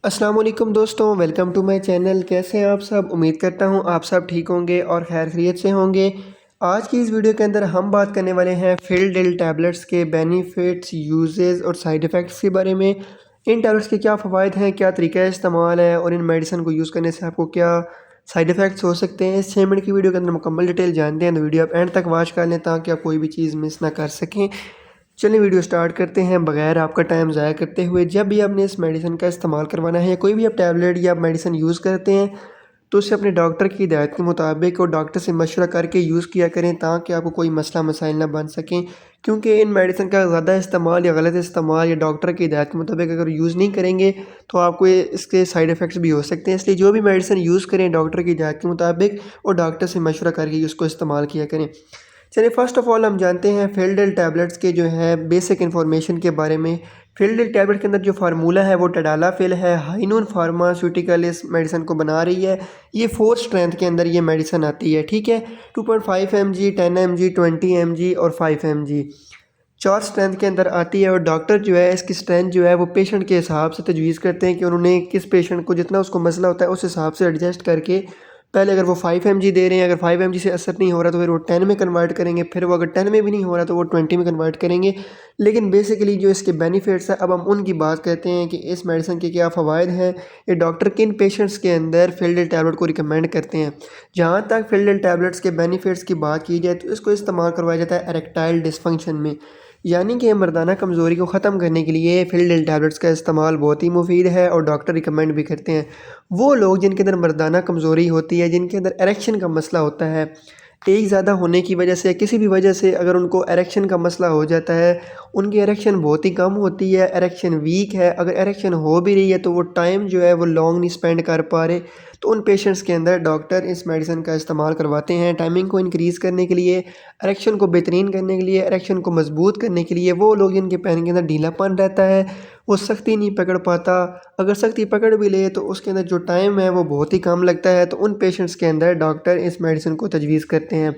अस्सलाम वालेकुम दोस्तों, वेलकम टू माय चैनल। कैसे हैं आप सब? उम्मीद करता हूं आप सब ठीक होंगे और खैर खैरियत से होंगे। आज की इस वीडियो के अंदर हम बात करने वाले हैं फिलडेल टैबलेट्स के बेनिफिट्स, यूजेस और साइड इफ़ेक्ट्स के बारे में। इन टैबलेट्स के क्या फ़वाइद हैं, क्या तरीका इस्तेमाल है और इन मेडिसिन को यूज़ करने से आपको क्या साइड इफ़ेक्ट्स हो सकते हैं। इस 6 मिनट की वीडियो के अंदर मुकम्मल डिटेल जानते हैं, तो वीडियो आप एंड तक वॉच कर लें ताकि आप कोई भी चीज़ मिस ना कर सकें। चलिए वीडियो स्टार्ट करते हैं बगैर आपका टाइम ज़ाया करते हुए। जब भी आपने इस मेडिसिन का इस्तेमाल करवाना है या कोई भी आप टैबलेट या मेडिसिन यूज़ करते हैं तो उसे अपने डॉक्टर की हिदायत के मुताबिक और डॉक्टर से मशवरा करके यूज़ किया करें ताकि आपको कोई मसला मसाइल ना बन सकें। क्योंकि इन मेडिसिन का ज़्यादा इस्तेमाल या गलत इस्तेमाल या डॉक्टर की हिदायत के मुताबिक अगर यूज़ नहीं करेंगे तो आपको इसके साइड इफ़ेक्ट्स भी हो सकते हैं। इसलिए जो भी मेडिसिन यूज़ करें डॉक्टर की हिदायत के मुताबिक और डॉक्टर से मशवरा करके उसको इस्तेमाल किया करें। चलिए फ़र्स्ट ऑफ़ ऑल हम जानते हैं फिलडेल टैबलेट्स के जो है बेसिक इन्फॉर्मेशन के बारे में। फिलडेल टैबलेट के अंदर जो फार्मूला है वो टडालाफिल है। हाइनून फार्मास्यूटिकल इस मेडिसिन को बना रही है। ये 4 स्ट्रेंथ के अंदर ये मेडिसिन आती है, ठीक है। 2.5 mg, 10 mg, 20 mg और 5 mg 4 स्ट्रेंथ के अंदर आती है। और डॉक्टर जो है इसकी स्ट्रेंथ जो है वो पेशेंट के हिसाब से तजवीज़ करते हैं कि उन्होंने किस पेशेंट को जितना उसको मसला होता है उस हिसाब से एडजस्ट करके पहले अगर वो 5 mg दे रहे हैं, अगर 5 mg से असर नहीं हो रहा तो फिर वो 10 में कन्वर्ट करेंगे, फिर वो अगर 10 में भी नहीं हो रहा तो वो 20 में कन्वर्ट करेंगे। लेकिन बेसिकली जो इसके बेनिफिट्स हैं अब हम उनकी बात करते हैं कि इस मेडिसिन के क्या फ़वाइद हैं, ये डॉक्टर किन पेशेंट्स के अंदर फिलडेल टैबलेट को रिकमेंड करते हैं। जहाँ तक फिलडेल टैबलेट्स के बेनिफिट्स की बात की जाए तो इसको इस्तेमाल करवाया जाता है एरेक्टाइल डिसफंक्शन में, यानी कि मर्दाना कमज़ोरी को ख़त्म करने के लिए फिलडेल टैबलेट्स का इस्तेमाल बहुत ही मुफीद है और डॉक्टर रिकमेंड भी करते हैं। वो लोग जिनके अंदर मर्दाना कमज़ोरी होती है, जिनके अंदर एरेक्शन का मसला होता है, एज ज़्यादा होने की वजह से किसी भी वजह से अगर उनको एरेक्शन का मसला हो जाता है, उनकी एरेक्शन बहुत ही कम होती है, एरेक्शन वीक है, अगर एरेक्शन हो भी रही है तो वो टाइम जो है वो लॉन्ग नहीं स्पेंड कर पा रहे, तो उन पेशेंट्स के अंदर डॉक्टर इस मेडिसिन का इस्तेमाल करवाते हैं टाइमिंग को इंक्रीज़ करने के लिए, एरेक्शन को बेहतरीन करने के लिए, एरेक्शन को मजबूत करने के लिए। वो लोग जिनके पैर के अंदर ढीलापन रहता है, वो सख्ती नहीं पकड़ पाता, अगर सख्ती पकड़ भी ले तो उसके अंदर जो टाइम है वो बहुत ही कम लगता है, तो उन पेशेंट्स के अंदर डॉक्टर इस मेडिसिन को तजवीज़ करते हैं।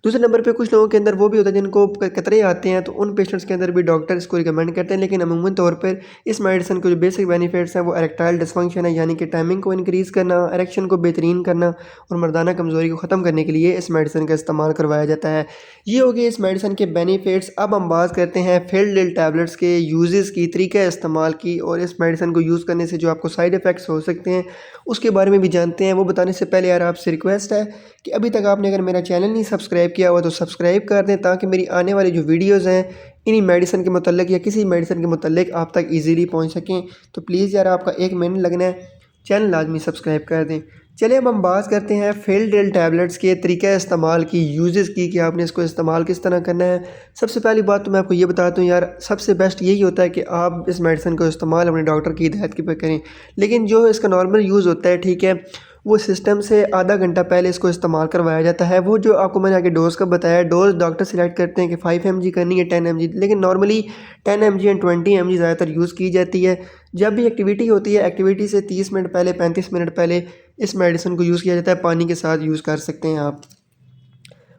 दूसरे नंबर पे कुछ लोगों के अंदर वो भी होता है जिनको कतरे आते हैं, तो उन पेशेंट्स के अंदर भी डॉक्टर इसको रिकमेंड करते हैं। लेकिन अमूमन तौर पर इस मेडिसिन के जो बेसिक बेनिफिट्स हैं वो एरेक्टाइल डिसफंक्शन है, यानी कि टाइमिंग को इंक्रीज़ करना, एरेक्शन को बेहतरीन करना और मर्दाना कमज़ोरी को ख़त्म करने के लिए इस मेडिसिन का इस्तेमाल करवाया जाता है। ये हो गए इस मेडिसिन के बेनिफिट्स। अब हम बात करते हैं फिलडेल टैबलेट्स के यूजेस की, तरीका इस्तेमाल की और इस मेडिसिन को यूज़ करने से जो आपको साइड इफ़ेक्ट्स हो सकते हैं उसके बारे में भी जानते हैं। वो बताने से पहले यार आपसे रिक्वेस्ट है कि अभी तक आपने अगर मेरा चैनल नहीं सब्सक्राइब किया हुआ तो सब्सक्राइब कर दें ताकि मेरी आने वाली जो वीडियोज़ हैं इन्हीं मेडिसिन के मतलब या किसी मेडिसिन के मतलब आप तक ईज़िली पहुँच सकें। तो प्लीज़ यार आपका 1 मिनट लगना है, चैनल लाजमी सब्सक्राइब कर दें। चलिए अब हम बात करते हैं फिलडेल टैबलेट्स के तरीका इस्तेमाल की, यूजेस की, कि आपने इसको इस्तेमाल किस तरह करना है। सबसे पहली बात तो मैं आपको ये बताता हूँ यार, सबसे बेस्ट यही होता है कि आप इस मेडिसिन को इस्तेमाल अपने डॉक्टर की हिदायत के पे करें। लेकिन जो इसका नॉर्मल यूज़ होता है, ठीक है, वो सिस्टम से आधा घंटा पहले इसको इस्तेमाल करवाया जाता है। वो जो आपको मैंने आगे डोज़ का बताया, डोज़ डॉक्टर सिलेक्ट करते हैं कि 5 mg करनी है 10 mg, लेकिन नॉर्मली 10 mg एंड 20 mg ज़्यादातर यूज़ की जाती है। जब भी एक्टिविटी होती है, एक्टिविटी से 30 मिनट पहले, 35 मिनट पहले इस मेडिसिन को यूज़ किया जाता है। पानी के साथ यूज़ कर सकते हैं आप।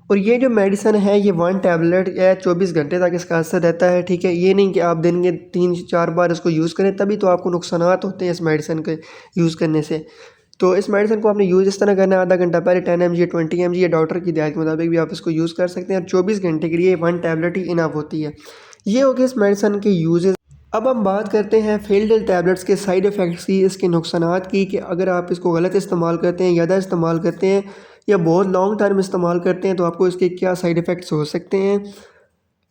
और ये जो मेडिसिन है ये 1 टैबलेट या 24 घंटे तक इसका असर रहता है, ठीक है। ये नहीं कि आप दिन के 3-4 बार इसको यूज़ करें, तभी तो आपको नुकसानात होते हैं इस मेडिसिन के यूज़ करने से। तो इस मेडिसिन को आपने यूज़ इस तरह करना है, आधा घंटा पहले 10 mg या 20 mg या डॉक्टर की हिदायत के मुताबिक भी आप इसको यूज़ कर सकते हैं और 24 घंटे के लिए 1 टैबलेट ही इनफ होती है। ये हो गए इस मेडिसिन के यूजेस। अब हम बात करते हैं फिलडेल टैबलेट्स के साइड इफ़ेक्ट्स की, इसके नुकसानात की, कि अगर आप इसको गलत इस्तेमाल करते हैं, ज़्यादा इस्तेमाल करते हैं या बहुत लॉन्ग टर्म इस्तेमाल करते हैं तो आपको इसके क्या साइड इफ़ेक्ट्स हो सकते हैं।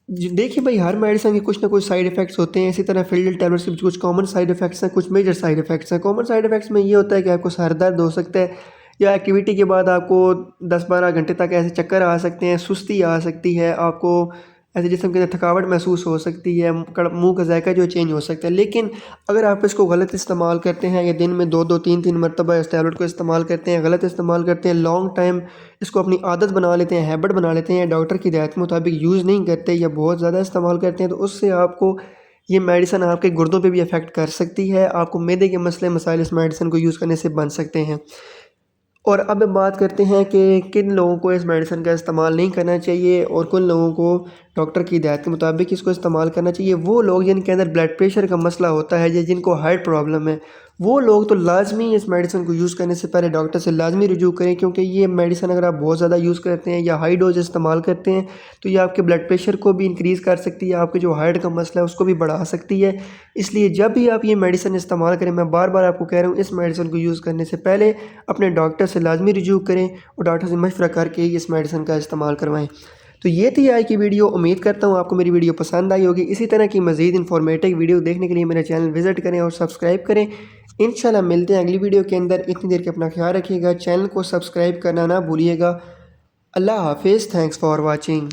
देखिए भाई, हर मेडिसिन के कुछ ना कुछ साइड इफ़ेक्ट्स होते हैं। इसी तरह फिलडेल टैबलेट्स के कुछ कॉमन साइड इफ़ेक्ट्स हैं, कुछ मेजर साइड इफ़ेक्ट्स हैं। कॉमन साइड इफ़ेक्ट्स में ये होता है कि आपको सर दर्द हो सकता है या एक्टिविटी के बाद आपको 10-12 घंटे तक ऐसे चक्कर आ सकते हैं, सुस्ती आ सकती है, आपको ऐसे जिस्म के अंदर थकावट महसूस हो सकती है, मुँह का जायका जो चेंज हो सकता है। लेकिन अगर आप इसको गलत इस्तेमाल करते हैं या दिन में 2-2 3-3 मरतबा इस टैबलेट को इस्तेमाल करते हैं, गलत इस्तेमाल करते हैं, लॉन्ग टाइम इसको अपनी आदत बना लेते हैं, हैबिट बना लेते हैं, डॉक्टर की हिदायत के मुताबिक यूज़ नहीं करते या बहुत ज़्यादा इस्तेमाल करते हैं, तो उससे आपको ये मेडिसिन आपके गुर्दों पे भी अफेक्ट कर सकती है। आपको मैदे के मसले मसाइल इस मेडिसिन को यूज़ करने से बन सकते हैं। और अब बात करते हैं कि किन लोगों को इस मेडिसिन का इस्तेमाल नहीं करना चाहिए और किन लोगों को डॉक्टर की हिदायत के मुताबिक इसको इस्तेमाल करना चाहिए। वो लोग जिनके अंदर ब्लड प्रेशर का मसला होता है या जिनको हार्ट प्रॉब्लम है, वो लोग तो लाजमी इस मेडिसिन को यूज़ करने से पहले डॉक्टर से लाजमी रुजू करें, क्योंकि ये मेडिसिन अगर आप बहुत ज़्यादा यूज़ करते हैं या हाई डोज इस्तेमाल करते हैं तो ये आपके ब्लड प्रेशर को भी इंक्रीज़ कर सकती है, आपके जो हार्ट का मसला है उसको भी बढ़ा सकती है। इसलिए जब भी आप ये मेडिसिन इस्तेमाल करें, मैं बार बार आपको कह रहा हूँ, इस मेडिसिन को यूज़ करने से पहले अपने डॉक्टर से लाजमी रुजू करें और डॉक्टर से मशवरा करके ही इस मेडिसिन का इस्तेमाल करवाएँ। तो ये थी आज की वीडियो। उम्मीद करता हूँ आपको मेरी वीडियो पसंद आई होगी। इसी तरह की मज़ीद इन्फॉर्मेटिव वीडियो देखने के लिए मेरा चैनल विज़िट करें और सब्सक्राइब करें। इंशाल्लाह मिलते हैं अगली वीडियो के अंदर। इतनी देर के अपना ख्याल रखिएगा, चैनल को सब्सक्राइब करना ना भूलिएगा। अल्लाह हाफिज़। Thanks for watching.